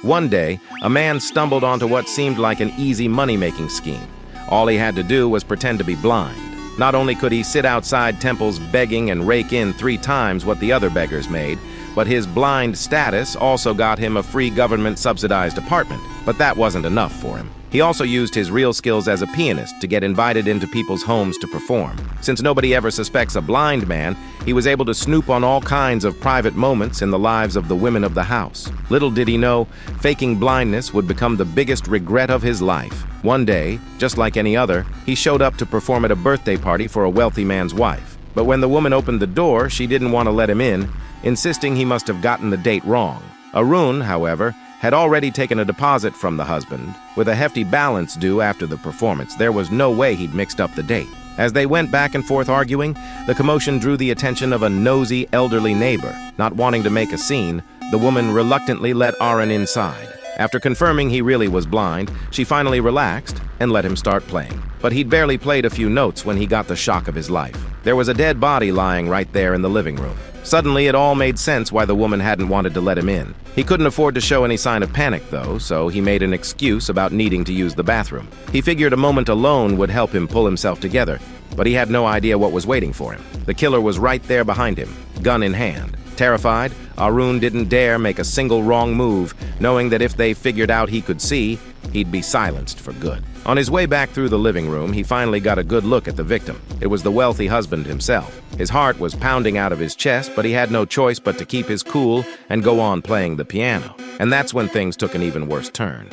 One day, a man stumbled onto what seemed like an easy money-making scheme. All he had to do was pretend to be blind. Not only could he sit outside temples begging and rake in 3 times what the other beggars made, but his blind status also got him a free government-subsidized apartment. But that wasn't enough for him. He also used his real skills as a pianist to get invited into people's homes to perform. Since nobody ever suspects a blind man, he was able to snoop on all kinds of private moments in the lives of the women of the house. Little did he know, faking blindness would become the biggest regret of his life. One day, just like any other, he showed up to perform at a birthday party for a wealthy man's wife. But when the woman opened the door, she didn't want to let him in, insisting he must have gotten the date wrong. Arun, however, had already taken a deposit from the husband, with a hefty balance due after the performance. There was no way he'd mixed up the date. As they went back and forth arguing, the commotion drew the attention of a nosy, elderly neighbor. Not wanting to make a scene, the woman reluctantly let Arun inside. After confirming he really was blind, she finally relaxed and let him start playing. But he'd barely played a few notes when he got the shock of his life. There was a dead body lying right there in the living room. Suddenly, it all made sense why the woman hadn't wanted to let him in. He couldn't afford to show any sign of panic, though, so he made an excuse about needing to use the bathroom. He figured a moment alone would help him pull himself together, but he had no idea what was waiting for him. The killer was right there behind him, gun in hand. Terrified, Arun didn't dare make a single wrong move, knowing that if they figured out he could see, he'd be silenced for good. On his way back through the living room, he finally got a good look at the victim. It was the wealthy husband himself. His heart was pounding out of his chest, but he had no choice but to keep his cool and go on playing the piano. And that's when things took an even worse turn.